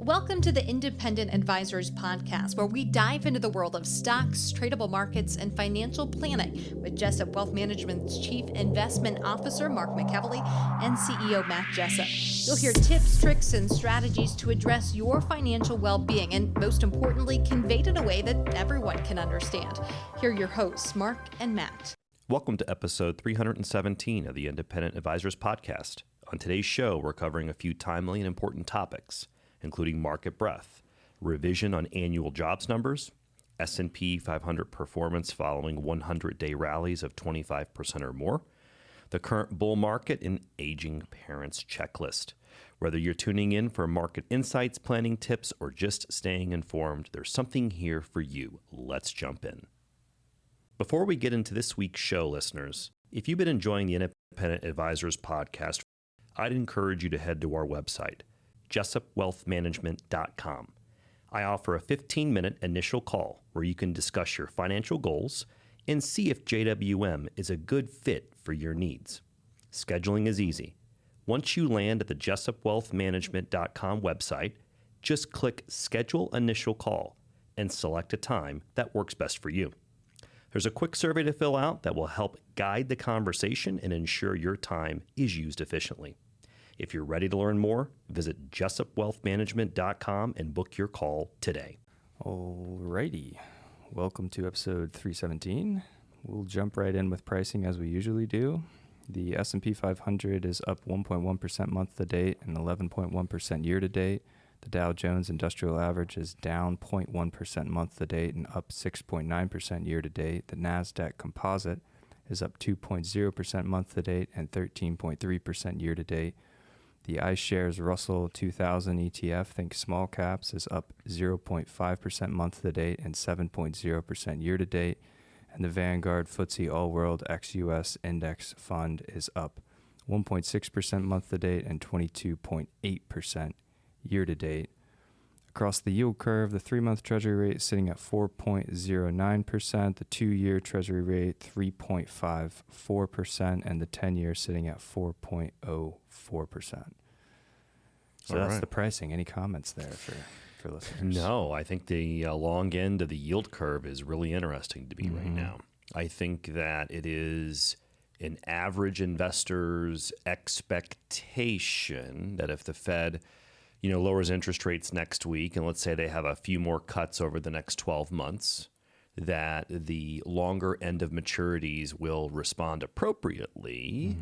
Welcome to the Independent Advisors Podcast, where we dive into the world of stocks, tradable markets, and financial planning with Jessup Wealth Management's Chief Investment Officer, Mark McEvely, and CEO, Matt Jessup. You'll hear tips, tricks, and strategies to address your financial well-being, and most importantly, conveyed in a way that everyone can understand. Here are your hosts, Mark and Matt. Welcome to episode 317 of the Independent Advisors Podcast. On today's show, we're covering a few timely and important topics, including market breadth, revision on annual jobs numbers, S&P 500 performance following 100-day rallies of 25% or more, the current bull market, and aging parents checklist. Whether you're tuning in for market insights, planning tips, or just staying informed, there's something here for you. Let's jump in. Before we get into this week's show, listeners, if you've been enjoying the Independent Advisors Podcast, I'd encourage you to head to our website, jessupwealthmanagement.com. I offer a 15-minute initial call where you can discuss your financial goals and see if JWM is a good fit for your needs. Scheduling is easy. Once you land at the jessupwealthmanagement.com website, just click Schedule Initial Call and select a time that works best for you. There's a quick survey to fill out that will help guide the conversation and ensure your time is used efficiently. If you're ready to learn more, visit jessupwealthmanagement.com and book your call today. Alrighty. Welcome to episode 317. We'll jump right in with pricing as we usually do. The S&P 500 is up 1.1% month to date and 11.1% year to date. The Dow Jones Industrial Average is down 0.1% month to date and up 6.9% year to date. The NASDAQ Composite is up 2.0% month to date and 13.3% year to date. The iShares Russell 2000 ETF, think small caps, is up 0.5% month to date and 7.0% year to date. And the Vanguard FTSE All World ex-US Index Fund is up 1.6% month to date and 22.8% year to date. Across the yield curve, the 3-month Treasury rate is sitting at 4.09%, the 2-year Treasury rate 3.54%, and the 10-year sitting at 4.04%. So that's the pricing. Any comments there for listeners? No, I think the long end of the yield curve is really interesting to me right now. I think that it is an average investor's expectation that if the Fed lowers interest rates next week, and let's say they have a few more cuts over the next 12 months, that the longer end of maturities will respond appropriately.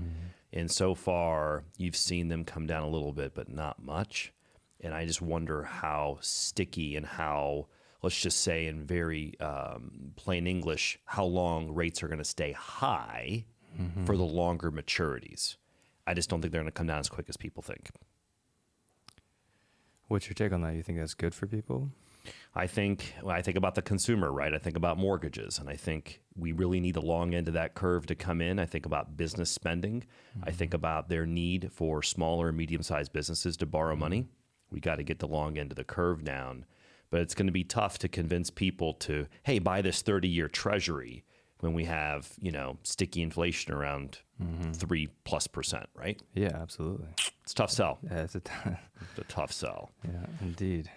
And so far, you've seen them come down a little bit, but not much. And I just wonder how sticky and how, let's just say in very plain English, how long rates are going to stay high for the longer maturities. I just don't think they're going to come down as quick as people think. What's your take on that? You think that's good for people? I think about the consumer, right? I think about mortgages, and I think we really need the long end of that curve to come in. I think about business spending. I think about their need for smaller and medium-sized businesses to borrow money. We got to get the long end of the curve down, but it's going to be tough to convince people to, hey, buy this 30-year treasury when we have, sticky inflation around 3+%, right? Yeah, absolutely. It's a tough sell. Yeah, it's a tough sell. Yeah, indeed.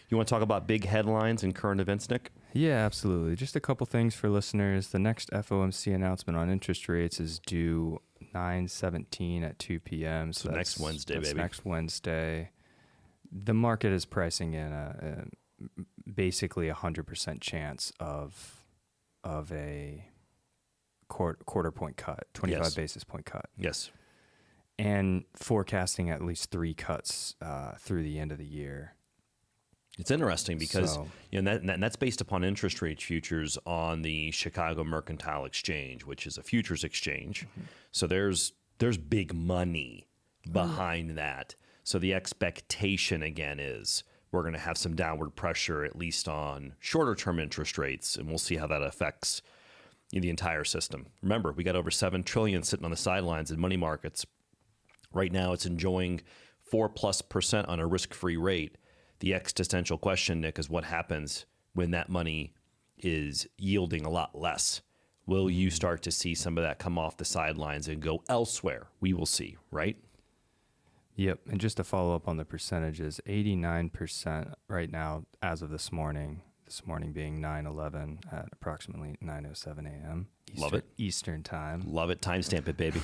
You want to talk about big headlines and current events, Nick? Yeah, absolutely. Just a couple things for listeners. The next FOMC announcement on interest rates is due 9/17 at 2 p.m. So next Wednesday, that's baby. Next Wednesday. The market is pricing in basically 100% chance of a quarter point cut, 25 basis point cut. Yes. And forecasting at least 3 cuts through the end of the year. It's interesting because and that's based upon interest rate futures on the Chicago Mercantile Exchange, which is a futures exchange. So there's big money behind that. So the expectation again is we're going to have some downward pressure at least on shorter term interest rates, and we'll see how that affects the entire system. Remember, we got over $7 trillion sitting on the sidelines in money markets. Right now, it's enjoying 4+% on a risk-free rate. The existential question, Nick, is what happens when that money is yielding a lot less? Will you start to see some of that come off the sidelines and go elsewhere? We will see, right? Yep. And just to follow up on the percentages, 89% right now as of this morning being 9/11 at approximately 9:07 a.m. Love it. Eastern time. Love it. Timestamp it, baby.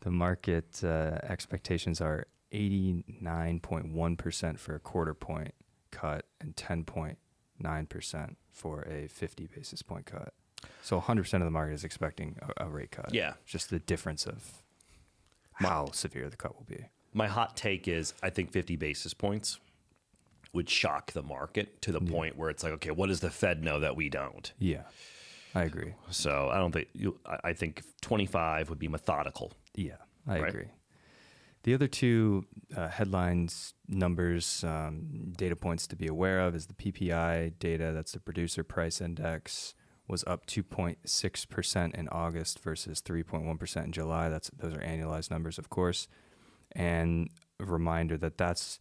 The market expectations are 89.1% for a quarter point cut and 10.9% for a 50 basis point cut. So 100% of the market is expecting a rate cut. Yeah. Just the difference of how severe the cut will be. My hot take is I think 50 basis points would shock the market to the point where it's like, okay, what does the Fed know that we don't? Yeah, I agree. So I don't think I think 25 would be methodical. Yeah, I Right. agree. The other two headlines, numbers, data points to be aware of is the PPI data. That's the Producer Price Index, was up 2.6% in August versus 3.1% in July. Those are annualized numbers, of course. And a reminder that's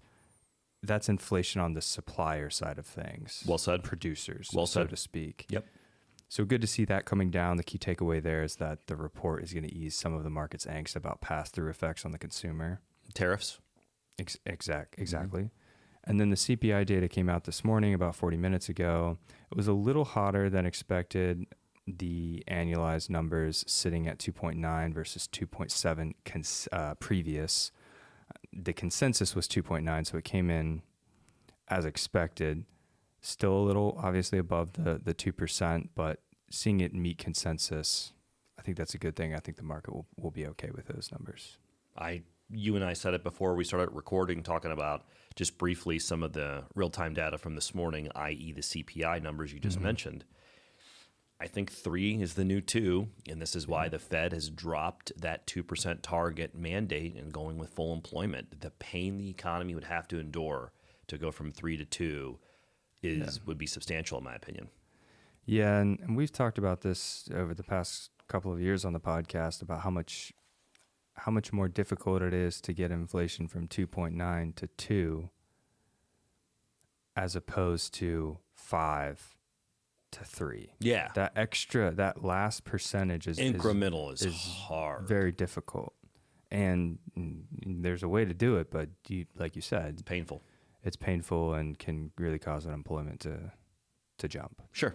inflation on the supplier side of things. Well said. Producers, Well so said. to speak. Yep. So good to see that coming down. The key takeaway there is that the report is going to ease some of the market's angst about pass-through effects on the consumer. Tariffs. Exactly. And then the CPI data came out this morning about 40 minutes ago. It was a little hotter than expected. The annualized numbers sitting at 2.9 versus 2.7 previous. The consensus was 2.9, so it came in as expected. Still a little, obviously, above the 2%, but seeing it meet consensus, I think that's a good thing. I think the market will be okay with those numbers. You and I said it before we started recording, talking about just briefly some of the real-time data from this morning, i.e. the CPI numbers you just mentioned. I think 3 is the new 2, and this is why the Fed has dropped that 2% target mandate and going with full employment. The pain the economy would have to endure to go from 3 to 2 would be substantial, in my opinion. Yeah, and we've talked about this over the past couple of years on the podcast about how much more difficult it is to get inflation from 2.9 to 2 as opposed to 5 to 3. Yeah. That last percentage is Incremental is hard. very difficult. And there's a way to do it, but like you said, It's painful. It's painful and can really cause unemployment to jump, Sure.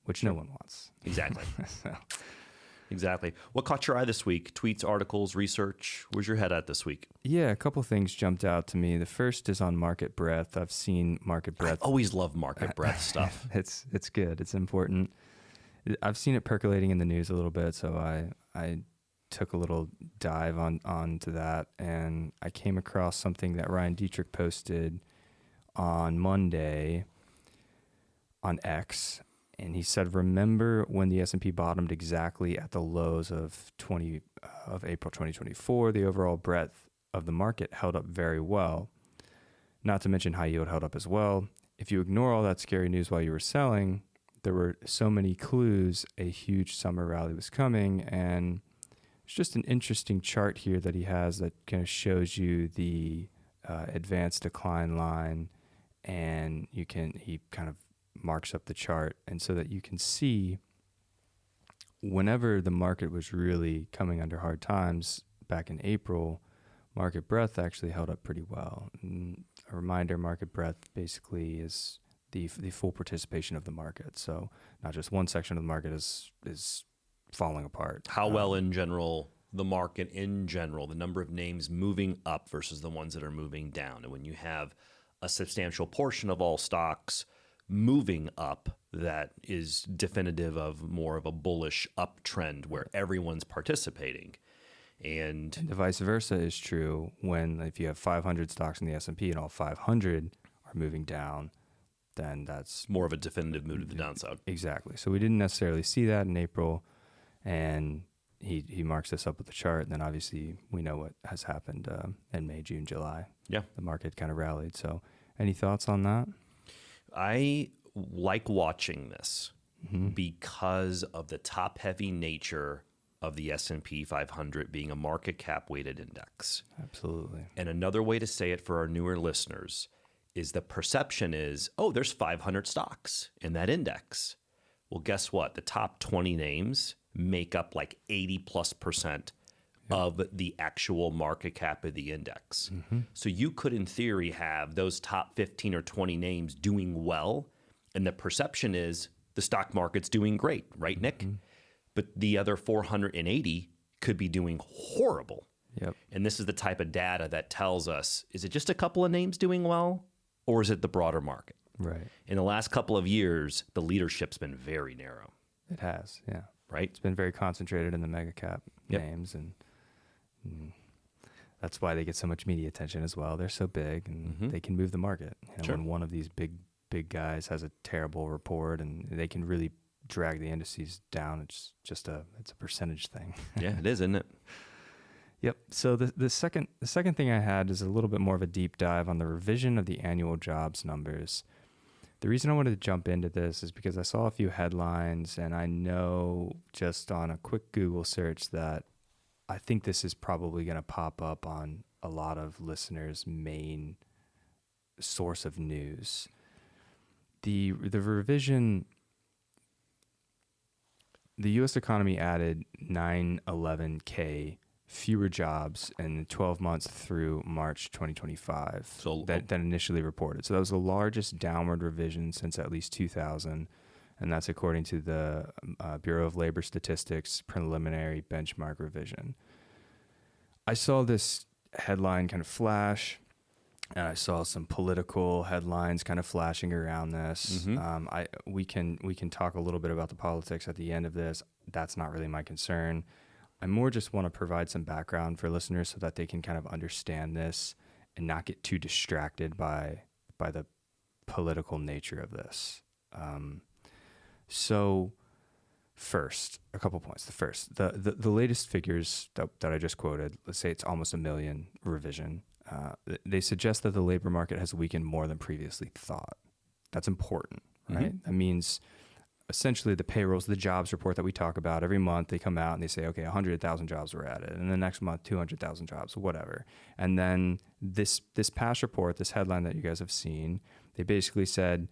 which no one wants. Exactly. So, Exactly. What caught your eye this week? Tweets, articles, research? Where's your head at this week? yeah, a couple things jumped out to me. The first is on market breadth. I've seen market breadth. I always love market breadth stuff. It's good. It's important. I've seen it percolating in the news a little bit, so I took a little dive onto that, and I came across something that Ryan Dietrich posted on Monday on X, and he said, "Remember when the S&P bottomed exactly at the lows of April 2024? The overall breadth of the market held up very well. Not to mention high yield held up as well. If you ignore all that scary news while you were selling, there were so many clues a huge summer rally was coming." And it's just an interesting chart here that he has that kind of shows you the advanced decline line, and he kind of marks up the chart, and so that you can see whenever the market was really coming under hard times back in April, market breadth actually held up pretty well. And a reminder, market breadth basically is the full participation of the market. So not just one section of the market is falling apart. How well in general, the market in general, the number of names moving up versus the ones that are moving down. And when you have a substantial portion of all stocks moving up, that is definitive of more of a bullish uptrend where everyone's participating. And the vice versa is true if you have 500 stocks in the S&P and all 500 are moving down, then that's more of a definitive move to the downside. Exactly. So we didn't necessarily see that in April, and he marks this up with the chart. And then obviously we know what has happened in May, June, July. Yeah. The market kind of rallied. So any thoughts on that? I like watching this because of the top-heavy nature of the S&P 500 being a market cap weighted index. Absolutely. And another way to say it for our newer listeners is the perception is, there's 500 stocks in that index. Well, guess what? The top 20 names make up like 80+% of the actual market cap of the index. So you could, in theory, have those top 15 or 20 names doing well, and the perception is the stock market's doing great, right, Nick? But the other 480 could be doing horrible. Yep. And this is the type of data that tells us, is it just a couple of names doing well, or is it the broader market? Right. In the last couple of years, the leadership's been very narrow, It has, yeah. right? It's been very concentrated in the mega cap Yep. names, and that's why they get so much media attention as well. They're so big, and they can move the market. You know, Sure. When one of these big guys has a terrible report, and they can really drag the indices down. It's a percentage thing. Yeah, it is, isn't it? Yep. So the second thing I had is a little bit more of a deep dive on the revision of the annual jobs numbers. The reason I wanted to jump into this is because I saw a few headlines, and I know just on a quick Google search that I think this is probably going to pop up on a lot of listeners' main source of news. The revision, the U.S. economy added 911K fewer jobs in the 12 months through March 2025 that initially reported. So that was the largest downward revision since at least 2000, and that's according to the Bureau of Labor Statistics preliminary benchmark revision. I saw this headline kind of flash, and I saw some political headlines kind of flashing around this. We can talk a little bit about the politics at the end of this. That's not really my concern. I more just want to provide some background for listeners so that they can kind of understand this and not get too distracted by the political nature of this. So first, a couple points. The latest figures that I just quoted, let's say it's almost 1 million revision. They suggest that the labor market has weakened more than previously thought. That's important, right? That means essentially the payrolls, the jobs report that we talk about every month, they come out and they say, okay, 100,000 jobs were added. And the next month, 200,000 jobs, whatever. And then this past report, this headline that you guys have seen, they basically said,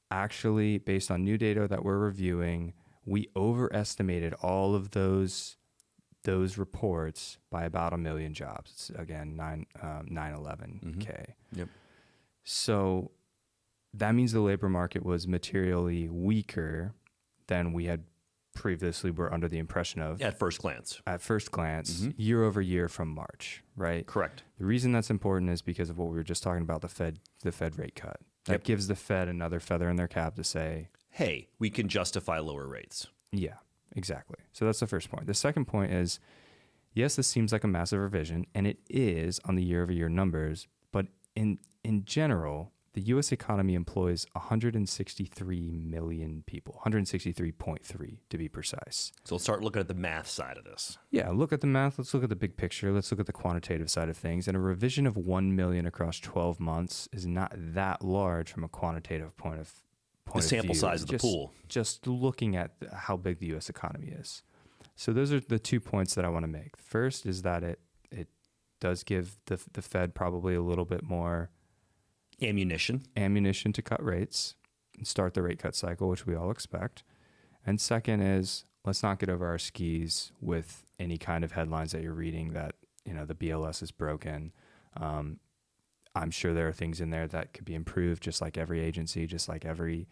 actually, based on new data that we're reviewing, we overestimated all of those reports by about 1 million jobs. It's, again, 911K. Yep. So that means the labor market was materially weaker than we had previously were under the impression of. At first glance. Year over year from March, right? Correct. The reason that's important is because of what we were just talking about, the Fed rate cut. That gives the Fed another feather in their cap to say, hey, we can justify lower rates. Yeah, exactly. So that's the first point. The second point is, yes, this seems like a massive revision, and it is on the year-over-year numbers, but in general, the U.S. economy employs 163 million people, 163.3 to be precise. So let's start looking at the math side of this. Yeah, look at the math. Let's look at the big picture. Let's look at the quantitative side of things. And a revision of 1 million across 12 months is not that large from a quantitative point of view. The sample size of the pool. Just looking at how big the U.S. economy is. So those are the 2 points that I want to make. First is that it does give the Fed probably a little bit more ammunition to cut rates and start the rate cut cycle, which we all expect. And second is, let's not get over our skis with any kind of headlines that you're reading that, the BLS is broken. I'm sure there are things in there that could be improved, just like every agency, just like every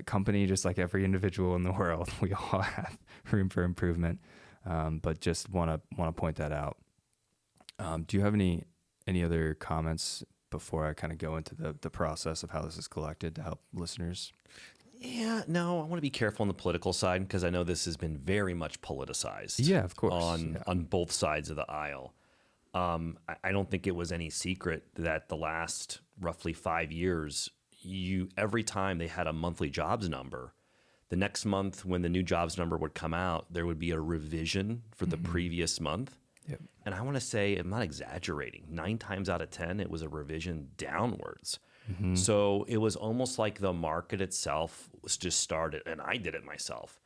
company, just like every individual in the world. We all have room for improvement, but just want to point that out. Do you have any other comments before I kind of go into the process of how this is collected to help listeners? Yeah, no, I want to be careful on the political side because I know this has been very much politicized. Yeah, of course. On both sides of the aisle. I don't think it was any secret that the last roughly 5 years, every time they had a monthly jobs number, the next month when the new jobs number would come out, there would be a revision for the previous month. Yep. And I want to say, I'm not exaggerating, 9 times out of 10, it was a revision downwards. So it was almost like the market itself was just started, and I did it myself.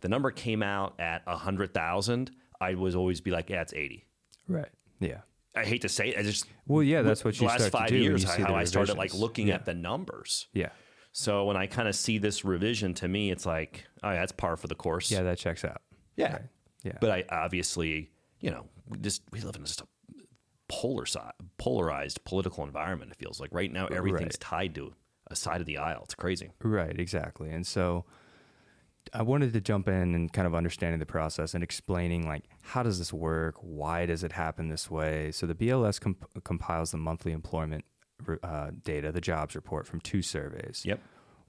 The number came out at 100,000. I would always be like, yeah, it's 80. Right. Yeah. I hate to say it. That's what you the last start 5 to do years, when you see how the I started revisions. looking at the numbers. Yeah. So when I kind of see this revision, to me, it's like, oh, yeah, that's par for the course. Yeah, that checks out. Yeah. Right. Yeah. But I obviously, we live in just a polarized political environment. It feels like right now everything's tied to a side of the aisle. It's crazy. Right, exactly. And so I wanted to jump in and kind of understanding the process and explaining, like, how does this work? Why does it happen this way? So the BLS compiles the monthly employment data, the jobs report, from 2 surveys. Yep.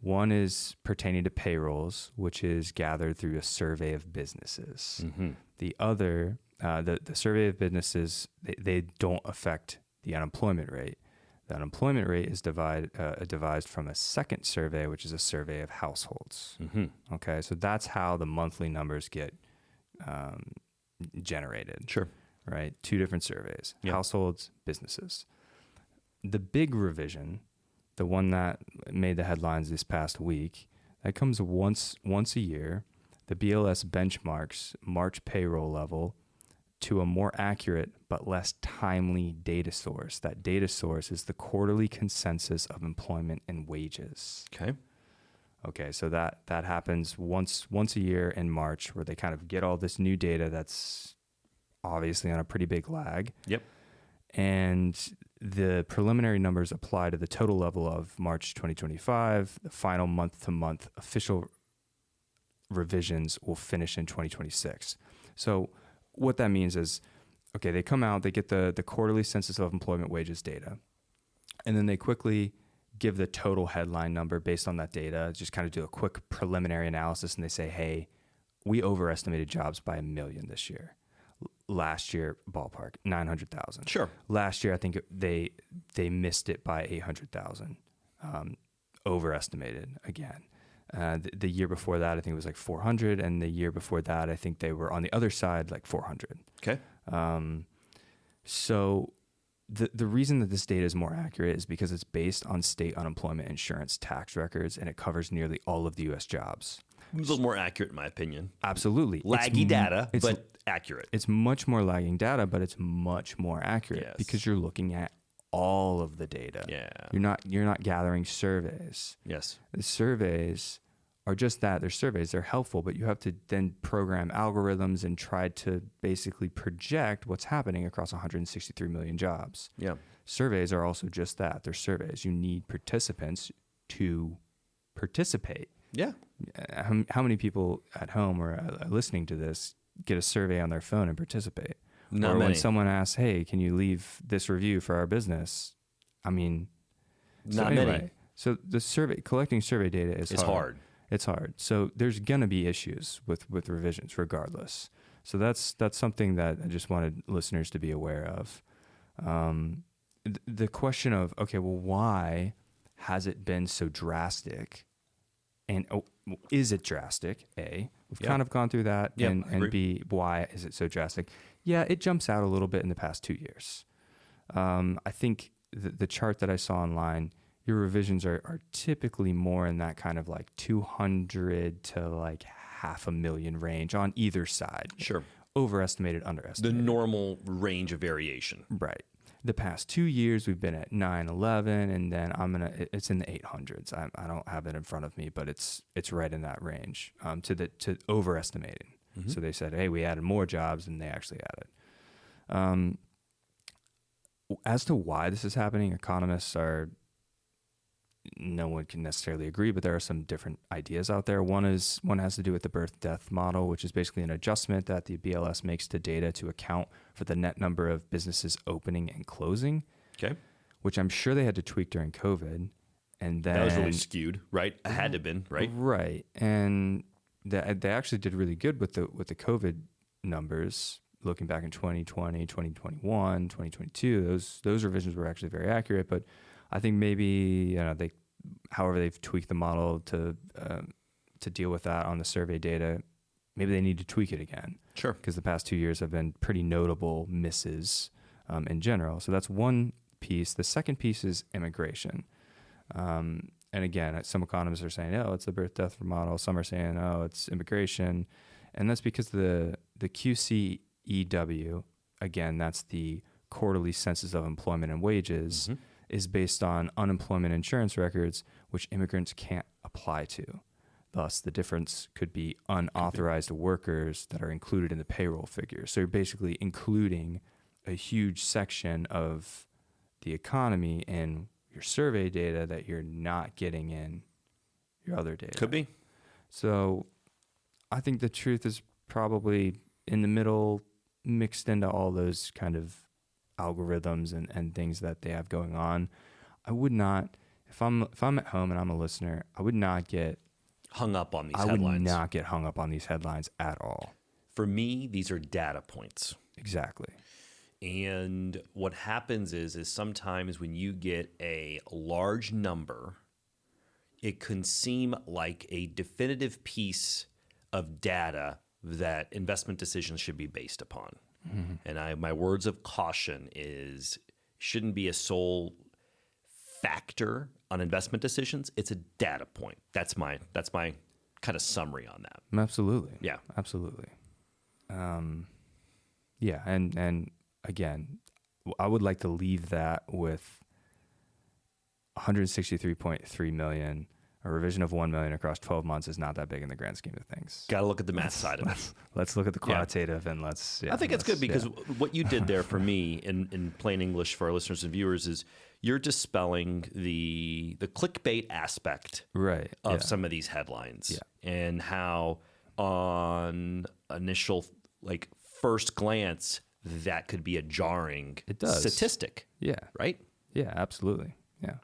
One is pertaining to payrolls, which is gathered through a survey of businesses. Mm-hmm. The other, the survey of businesses, they don't affect the unemployment rate. The unemployment rate is devised from a second survey, which is a survey of households. Mm-hmm. Okay, so that's how the monthly numbers get generated. Sure. Right? 2 different surveys, Yep. households, businesses. The big revision, the one that made the headlines this past week, that comes once a year. The BLS benchmarks March payroll level to a more accurate but less timely data source. That data source is the quarterly consensus of employment and wages. Okay, so that happens once a year in March, where they kind of get all this new data that's obviously on a pretty big lag. Yep. And the preliminary numbers apply to the total level of March 2025. The final month-to-month official revisions will finish in 2026. So what that means is, okay, they come out, they get the quarterly census of employment wages data, and then they quickly give the total headline number based on that data, just kind of do a quick preliminary analysis, and they say, hey, we overestimated jobs by 1 million this year. Last year, ballpark, 900,000. Sure. Last year, I think they missed it by 800,000, overestimated again. The year before that, I think it was like 400, and the year before that, I think they were on the other side, like 400. Okay. So the reason that this data is more accurate is because it's based on state unemployment insurance tax records, and it covers nearly all of the U.S. jobs. A little more accurate, in my opinion. Absolutely. Laggy data, but accurate. It's much more lagging data, but it's much more accurate because you're looking at all of the data. Yeah. You're not gathering surveys. Yes. The surveys are just that. They're surveys. They're helpful, but you have to then program algorithms and try to basically project what's happening across 163 million jobs. Yeah. Surveys are also just that. They're surveys. You need participants to participate. Yeah. How many people at home or listening to this get a survey on their phone and participate? Not or many. when someone asks, hey, can you leave this review for our business? I mean, not many. So collecting survey data is hard. It's hard. So there's going to be issues with revisions regardless. So that's something that I just wanted listeners to be aware of. The question of, okay, well, why has it been so drastic? And is it drastic? A, we've kind of gone through that. And B, why is it so drastic? Yeah, it jumps out a little bit in the past 2 years. I think the chart that I saw online, your revisions are typically more in that kind of like 200 to like 500,000 range on either side. Sure. Overestimated, underestimated. The normal range of variation. Right. The past 2 years, we've been at 911, and then it's in the 800s. I don't have it in front of me, but it's right in that range to overestimating. Mm-hmm. So they said, hey, we added more jobs than they actually added. As to why this is happening, economists no one can necessarily agree, but there are some different ideas out there. One has to do with the birth-death model, which is basically an adjustment that the BLS makes to data to account for the net number of businesses opening and closing. Okay. Which I'm sure they had to tweak during COVID. And then that was really skewed, right? It had to have been, right? Right. And they actually did really good with the COVID numbers. Looking back in 2020, 2021, 2022, those revisions were actually very accurate, but I think maybe they've tweaked the model to deal with that on the survey data. Maybe they need to tweak it again. Sure. Because the past 2 years have been pretty notable misses in general. So that's one piece. The second piece is immigration. And again, some economists are saying, oh, it's the birth-death model. Some are saying, oh, it's immigration. And that's because the QCEW, again, that's the quarterly census of employment and wages, mm-hmm. is based on unemployment insurance records, which immigrants can't apply to. Thus, the difference could be unauthorized workers that are included in the payroll figure. So you're basically including a huge section of the economy in your survey data that you're not getting in your other data. Could be. So I think the truth is probably in the middle, mixed into all those kind of algorithms and things that they have going on. I would not, if I'm at home and I'm a listener, I would not get hung up on these I headlines. would not get hung up on these headlines at all. For me, these are data points. Exactly. And what happens is sometimes when you get a large number, it can seem like a definitive piece of data that investment decisions should be based upon. Mm-hmm. And my words of caution is shouldn't be a sole factor on investment decisions. It's a data point. That's my kind of summary on that. Absolutely. Yeah. Absolutely. Yeah. And again, I would like to leave that with 163.3 million. A revision of 1 million across 12 months is not that big in the grand scheme of things. Got to look at the math side of it. Let's look at the quantitative and let's. Yeah, I think it's good because what you did there for me in plain English for our listeners and viewers is you're dispelling the clickbait aspect of some of these headlines and how on initial first glance that could be a jarring statistic. Yeah. Right? Yeah, absolutely. Yeah.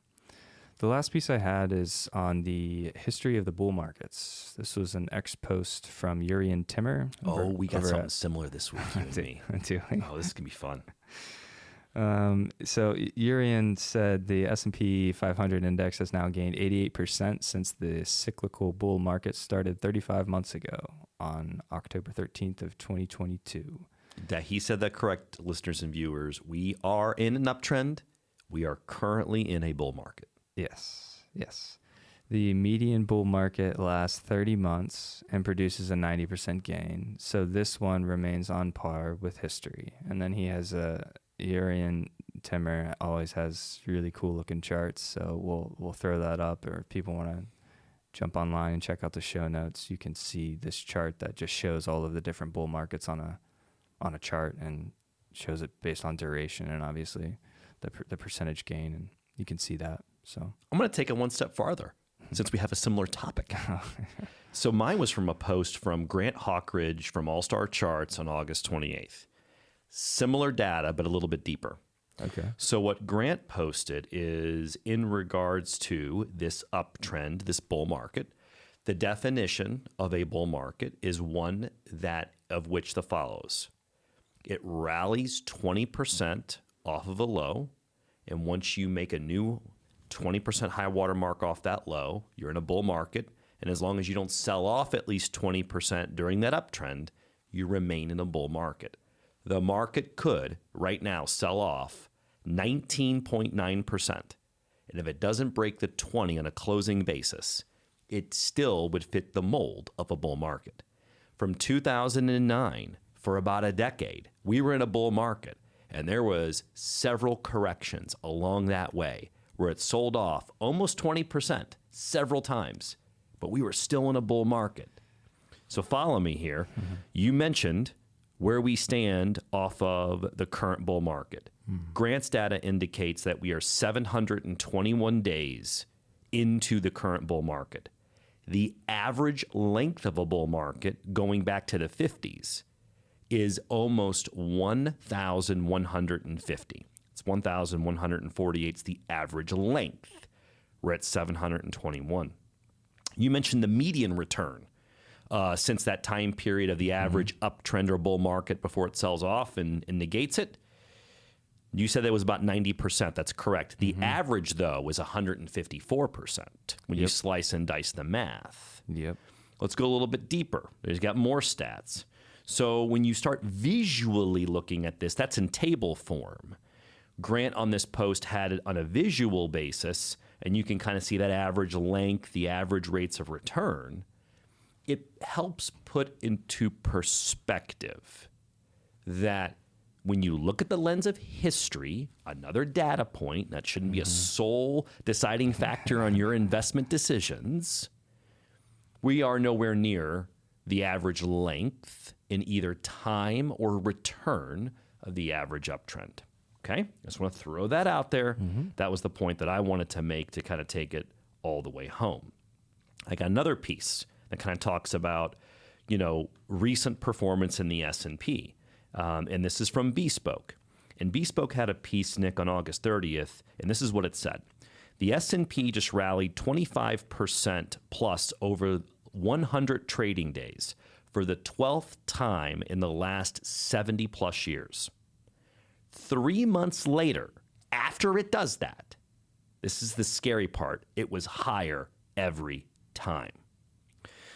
The last piece I had is on the history of the bull markets. This was an ex-post from Jurrien Timmer. We got something similar this week, you and me. Oh, this is going to be fun. So Jurrien said the S&P 500 index has now gained 88% since the cyclical bull market started 35 months ago on October 13th of 2022. That he said that correct, listeners and viewers. We are in an uptrend. We are currently in a bull market. Yes. The median bull market lasts 30 months and produces a 90% gain. So this one remains on par with history. And then he has Jurrien Timmer always has really cool looking charts. So we'll throw that up, or if people want to jump online and check out the show notes, you can see this chart that just shows all of the different bull markets on a chart and shows it based on duration and obviously the percentage gain, and you can see that. So I'm going to take it one step farther since we have a similar topic. So mine was from a post from Grant Hawkridge from All Star Charts on August 28th. Similar data, but a little bit deeper. Okay. So what Grant posted is in regards to this uptrend, this bull market, the definition of a bull market is one that of which the follows. It rallies 20% off of a low, and once you make a new 20% high water mark off that low, you're in a bull market. And as long as you don't sell off at least 20% during that uptrend, you remain in a bull market. The market could right now sell off 19.9%. And if it doesn't break the 20 on a closing basis, it still would fit the mold of a bull market. From 2009, for about a decade, we were in a bull market, and there was several corrections along that way where it sold off almost 20% several times, but we were still in a bull market. So follow me here. Mm-hmm. You mentioned where we stand off of the current bull market. Mm-hmm. Grant's data indicates that we are 721 days into the current bull market. The average length of a bull market going back to the 50s is almost 1,150. It's 1,148. It's the average length. We're at 721. You mentioned the median return since that time period of the average uptrend or bull market before it sells off and negates it. You said that was about 90%. That's correct. The average, though, was 154% when you slice and dice the math. Yep. Let's go a little bit deeper. There's got more stats. So when you start visually looking at this, that's in table form. Grant on this post had it on a visual basis, and you can kind of see that average length, the average rates of return. It helps put into perspective that when you look at the lens of history, another data point, that shouldn't be a sole deciding factor on your investment decisions. we are nowhere near the average length in either time or return of the average uptrend. Okay? I just want to throw that out there. That was the point that I wanted to make to kind of take it all the way home. I got another piece that kind of talks about, recent performance in the S&P. And this is from Bespoke. And Bespoke had a piece, Nick, on August 30th, and this is what it said. The S&P just rallied 25% plus over 100 trading days for the 12th time in the last 70 plus years. 3 months later, after it does that, this is the scary part, it was higher every time.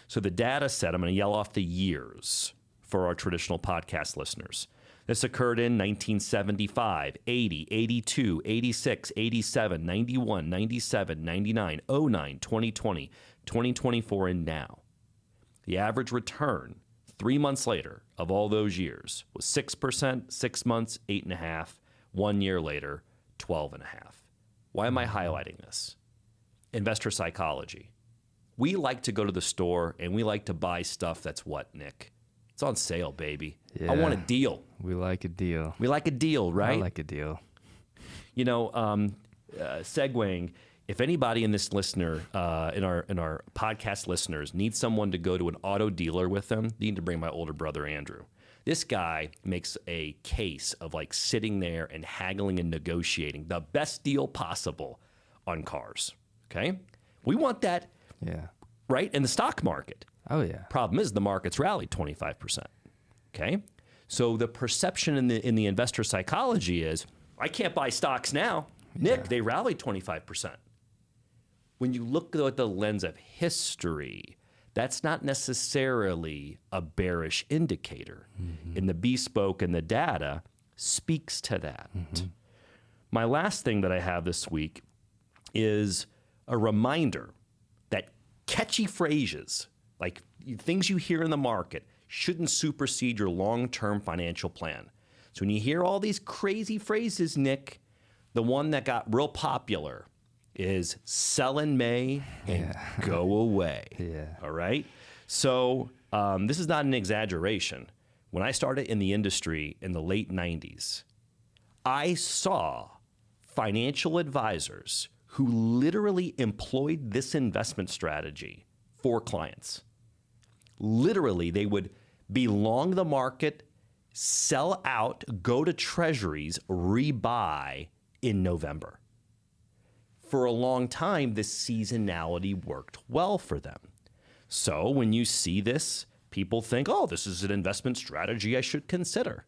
So the data said, I'm going to yell off the years for our traditional podcast listeners. This occurred in 1975, 80, 82, 86, 87, 91, 97, 99, 09, 2020, 2024, and now. The average return 3 months later of all those years was 6%, 6 months, 8.5%, 1 year later, 12.5%. Why am I highlighting this? Investor psychology. We like to go to the store and we like to buy stuff that's what, Nick? It's on sale, baby. Yeah. I want a deal. We like a deal. We like a deal, right? I like a deal. Segueing, if anybody in this listener, in our podcast listeners, needs someone to go to an auto dealer with them, you need to bring my older brother, Andrew. This guy makes a case of like sitting there and haggling and negotiating the best deal possible on cars. Okay? We want that, right, in the stock market. Oh, yeah. Problem is the market's rallied 25%. Okay? So the perception in the investor psychology is, I can't buy stocks now. Nick, they rallied 25%. When you look at the lens of history, that's not necessarily a bearish indicator. And the Bespoke and the data speaks to that. My last thing that I have this week is a reminder that catchy phrases, like things you hear in the market, shouldn't supersede your long-term financial plan. So when you hear all these crazy phrases, Nick, the one that got real popular is sell in May and go away. All right? So this is not an exaggeration. When I started in the industry in the late 90s, I saw financial advisors who literally employed this investment strategy for clients. Literally, they would be long the market, sell out, go to treasuries, rebuy in November. For a long time, this seasonality worked well for them. So when you see this, people think, oh, this is an investment strategy I should consider.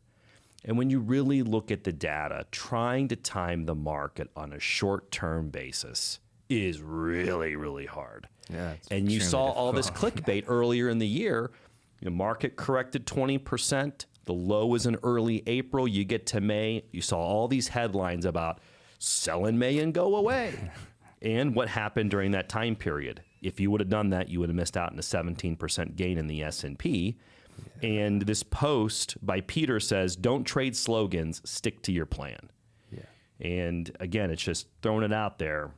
And when you really look at the data, trying to time the market on a short-term basis is really, really hard. Yeah, and you saw all this clickbait earlier in the year. The market corrected 20%. The low was in early April. You get to May. You saw all these headlines about sell in May and go away. And what happened during that time period? If you would have done that, you would have missed out on a 17% gain in the S&P. And this post by Peter says, don't trade slogans, stick to your plan. And again, it's just throwing it out there.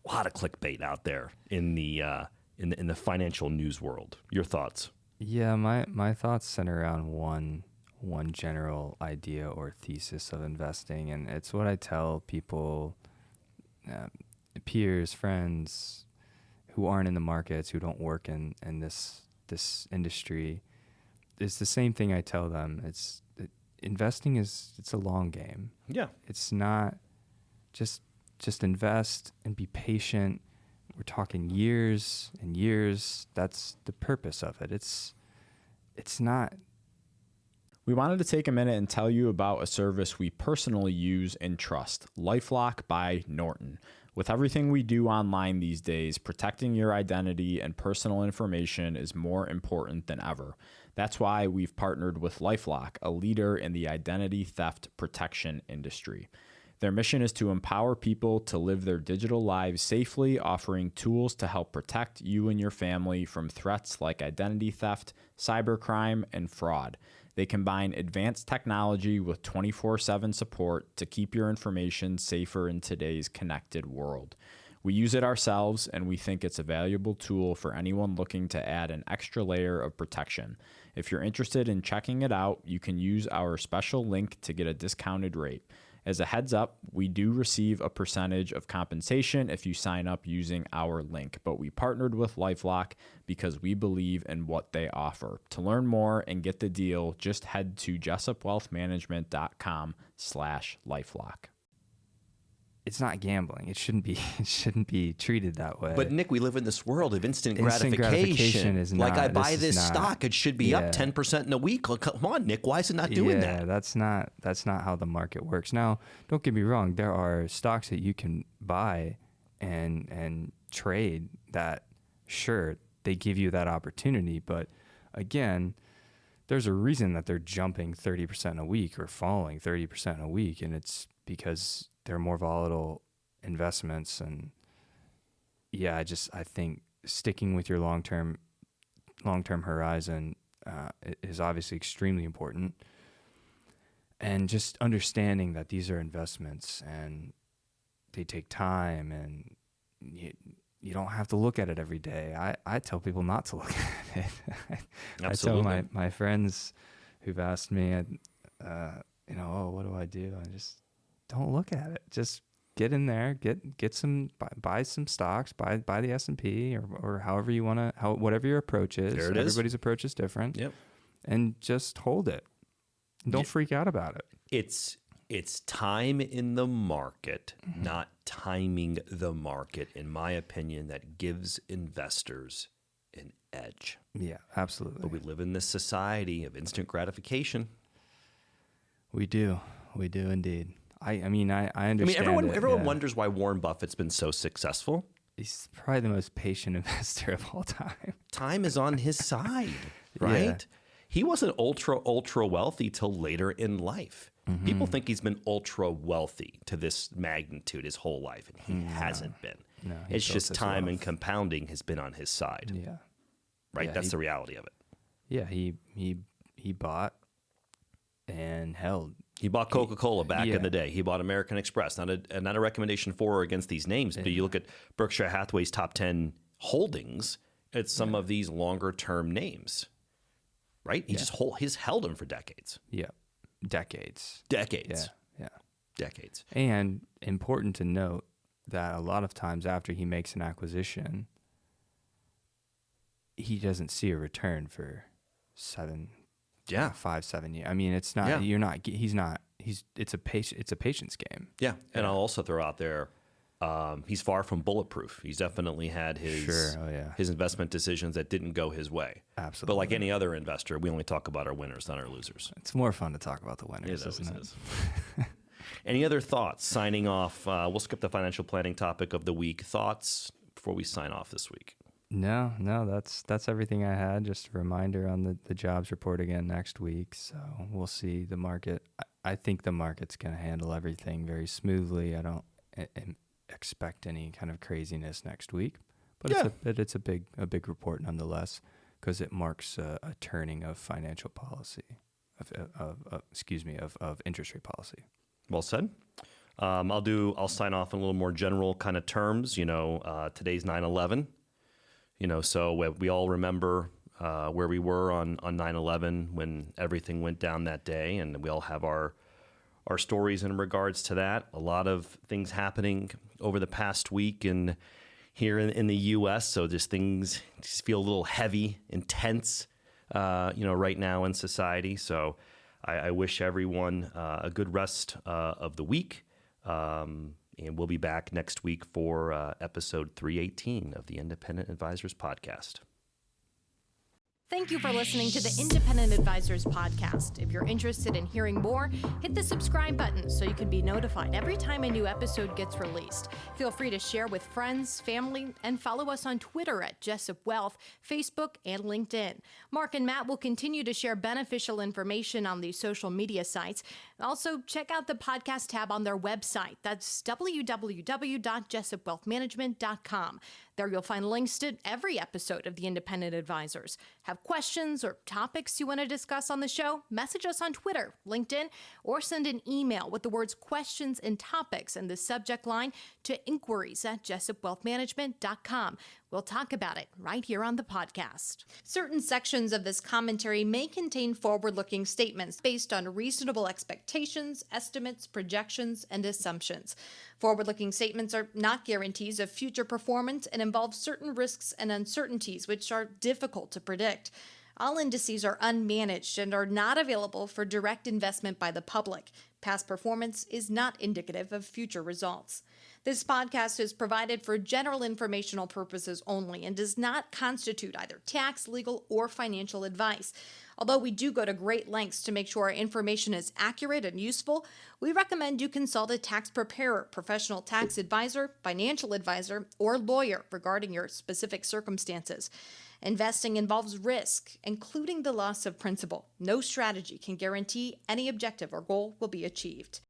A lot of clickbait out there in the financial news world. Your thoughts? Yeah, my thoughts center around one general idea or thesis of investing, and it's what I tell people, peers, friends who aren't in the markets, who don't work in this industry. It's the same thing I tell them. Investing it's a long game. Yeah. It's not just invest and be patient. We're talking years and years. That's the purpose of it. It's not. We wanted to take a minute and tell you about a service we personally use and trust, LifeLock by Norton. With everything we do online these days, protecting your identity and personal information is more important than ever. That's why we've partnered with LifeLock, a leader in the identity theft protection industry. Their mission is to empower people to live their digital lives safely, offering tools to help protect you and your family from threats like identity theft, cybercrime, and fraud. They combine advanced technology with 24/7 support to keep your information safer in today's connected world. We use it ourselves, and we think it's a valuable tool for anyone looking to add an extra layer of protection. If you're interested in checking it out, you can use our special link to get a discounted rate. As a heads up, we do receive a percentage of compensation if you sign up using our link, but we partnered with LifeLock because we believe in what they offer. To learn more and get the deal, just head to jessupwealthmanagement.com/LifeLock. It's not gambling. It shouldn't be. It shouldn't be treated that way. But Nick, we live in this world of instant Instant gratification is like not- I buy this is this not- stock, it should be up 10% in a week. Come on, Nick, why is it not doing that? That's not how the market works. Now, don't get me wrong. There are stocks that you can buy and trade that, sure, they give you that opportunity. But again, there's a reason that they're jumping 30% a week or falling 30% a week, and it's because they're more volatile investments. And yeah, I think sticking with your long-term horizon is obviously extremely important. And just understanding that these are investments and they take time, and you don't have to look at it every day. I tell people not to look at it. Absolutely. I tell my friends who've asked me, what do I do? I just don't look at it. Just get in there, get some, buy some stocks, buy the S&P or however you want to, whatever your approach is. There it is. Everybody's approach is different. Yep. And just hold it. Don't freak out about it. It's time in the market, not timing the market, in my opinion, that gives investors an edge. Yeah, absolutely. But we live in this society of instant gratification. We do indeed. I understand. Everyone wonders why Warren Buffett's been so successful. He's probably the most patient investor of all time. Time is on his side, right? Yeah. He wasn't ultra wealthy till later in life. People think he's been ultra wealthy to this magnitude his whole life, and he hasn't been. No, he It's built just his time and wealth. compounding has been on his side, Yeah. right? Yeah, That's the reality of it. Yeah, he bought and held. He bought Coca-Cola back yeah. in the day. He bought American Express. Not a recommendation for or against these names, but you look at Berkshire Hathaway's top 10 holdings, it's some of these longer-term names, right? He's held them for decades. Yeah. Decades. Decades. Yeah. Decades. And important to note that a lot of times after he makes an acquisition, he doesn't see a return for 7 years. I mean, it's not, it's a patience game. Yeah. And I'll also throw out there, he's far from bulletproof. He's definitely had his investment decisions that didn't go his way. Absolutely. But like any other investor, we only talk about our winners, not our losers. It's more fun to talk about the winners, It always isn't it? is. Any other thoughts? Signing off, we'll skip the financial planning topic of the week. Thoughts before we sign off this week? No, that's everything I had. Just a reminder on the jobs report again next week. So we'll see the market. I think the market's going to handle everything very smoothly. I don't expect any kind of craziness next week, but it's a big report nonetheless, because it marks a turning of financial policy, of interest rate policy. Well said. I'll sign off in a little more general kind of terms. Today's 9/11. So we all remember where we were on 9/11 when everything went down that day, and we all have our stories in regards to that. A lot of things happening over the past week and here in the U.S. So things just feel a little heavy, intense, right now in society. So I wish everyone a good rest of the week. And we'll be back next week for episode 318 of the Independent Advisors Podcast. Thank you for listening to the Independent Advisors Podcast. If you're interested in hearing more, hit the subscribe button so you can be notified every time a new episode gets released. Feel free to share with friends, family, and follow us on Twitter at Jessup Wealth, Facebook, and LinkedIn. Mark and Matt will continue to share beneficial information on these social media sites. Also, check out the podcast tab on their website. That's www.jessupwealthmanagement.com. There you'll find links to every episode of The Independent Advisors. Have questions or topics you want to discuss on the show? Message us on Twitter, LinkedIn, or send an email with the words questions and topics in the subject line to inquiries@jessupwealthmanagement.com. We'll talk about it right here on the podcast. Certain sections of this commentary may contain forward-looking statements based on reasonable expectations, estimates, projections, and assumptions. Forward-looking statements are not guarantees of future performance and involve certain risks and uncertainties which are difficult to predict. All indices are unmanaged and are not available for direct investment by the public. Past performance is not indicative of future results. This podcast is provided for general informational purposes only and does not constitute either tax, legal, or financial advice. Although we do go to great lengths to make sure our information is accurate and useful, we recommend you consult a tax preparer, professional tax advisor, financial advisor, or lawyer regarding your specific circumstances. Investing involves risk, including the loss of principal. No strategy can guarantee any objective or goal will be achieved.